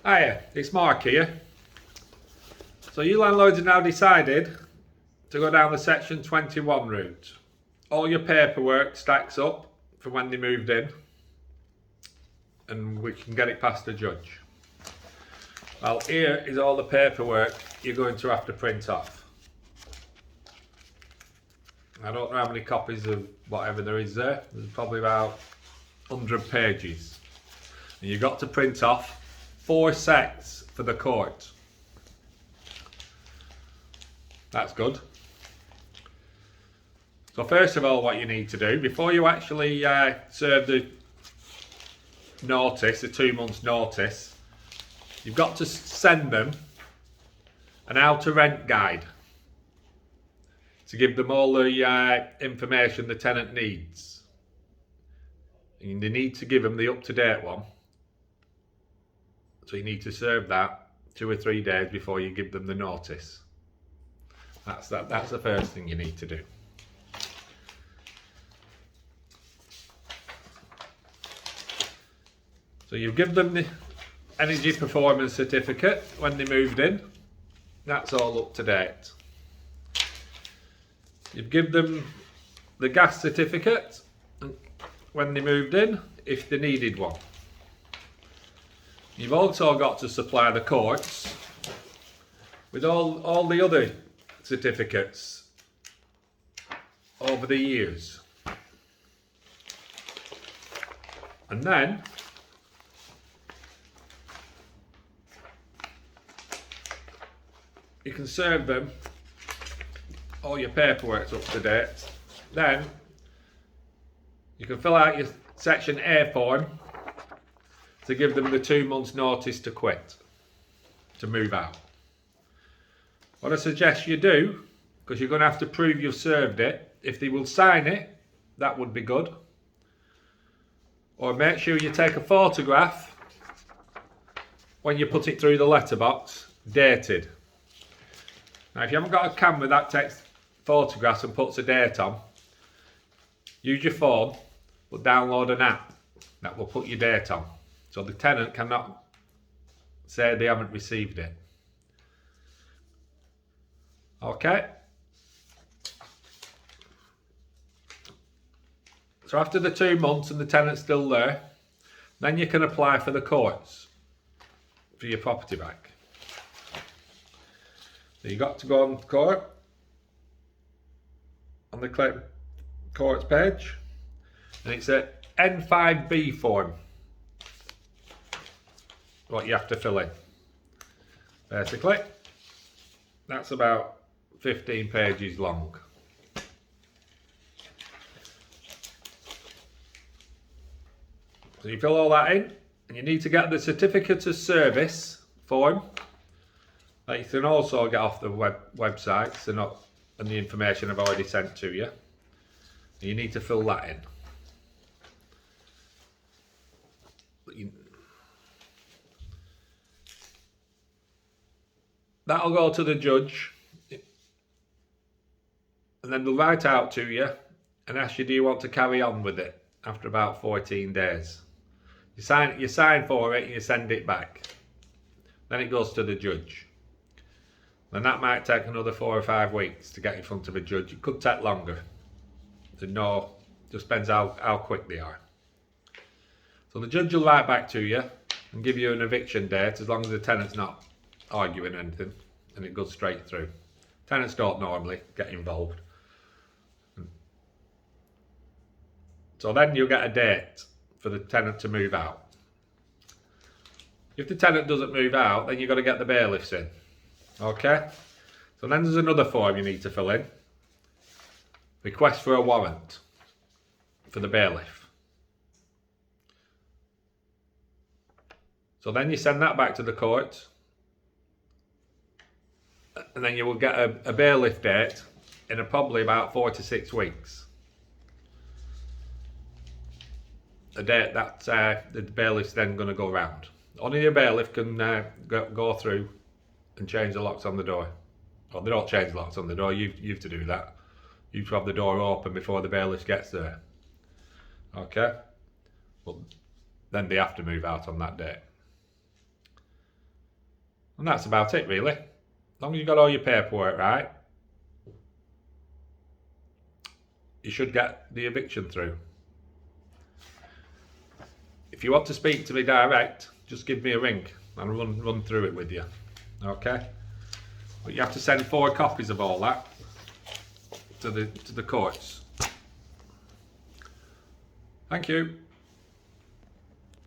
Hiya, it's Mark here. So you landlords have now decided to go down the section 21 route. All your paperwork stacks up from when they moved in and we can get it past the judge. Well, here is all the paperwork you're going to have to print off. I don't know how many copies of whatever there is there. There's probably about 100 pages. And you've got to print off 4 sets for the court. That's good. So first of all, what you need to do, before you actually serve the notice, the 2 months notice, you've got to send them an how to rent guide to give them all the information the tenant needs. And they need to give them the up-to-date one. So you need to serve that 2 or 3 days before you give them the notice. That's the first thing you need to do. So you give them the energy performance certificate when they moved in. That's all up to date. You give them the gas certificate when they moved in, if they needed one. You've also got to supply the courts with all the other certificates over the years. And then you can serve them all your paperwork's up to date. Then you can fill out your section A form to give them the 2 months notice to quit, to move out. What I suggest you do, because you're going to have to prove you've served it, if they will sign it, that would be good. Or make sure you take a photograph when you put it through the letterbox, dated. Now if you haven't got a camera that takes photographs and puts a date on, use your phone, but download an app that will put your date on. So the tenant cannot say they haven't received it. Okay? So after the 2 months and the tenant's still there, then you can apply for the courts for your property back. So you got to go on court, on the courts page, and it's a N5B form what you have to fill in. Basically, that's about 15 pages long. So you fill all that in, and you need to get the certificate of service form that you can also get off the websites and the information I've already sent to you. You need to fill that in. That'll go to the judge, and then they'll write out to you and ask you, do you want to carry on with it after about 14 days. You sign for it and you send it back. Then it goes to the judge. And that might take another 4 or 5 weeks to get in front of a judge. It could take longer. Just depends how quick they are. So the judge will write back to you and give you an eviction date as long as the tenant's not arguing anything, and it goes straight through. Tenants don't normally get involved. So then you'll get a date for the tenant to move out. If the tenant doesn't move out, then you've got to get the bailiffs in. Okay? So then there's another form you need to fill in. Request for a warrant for the bailiff. So then you send that back to the court, and then you will get a bailiff date in probably about 4 to 6 weeks. A date that the bailiff's then going to go round. Only a bailiff can go through and change the locks on the door. Well, they don't change the locks on the door, you have to do that. You have to have the door open before the bailiff gets there. Okay? But then they have to move out on that date. And that's about it really. As long as you've got all your paperwork right, you should get the eviction through. If you want to speak to me direct, just give me a ring and run through it with you. Okay? But you have to send 4 copies of all that to the courts. Thank you.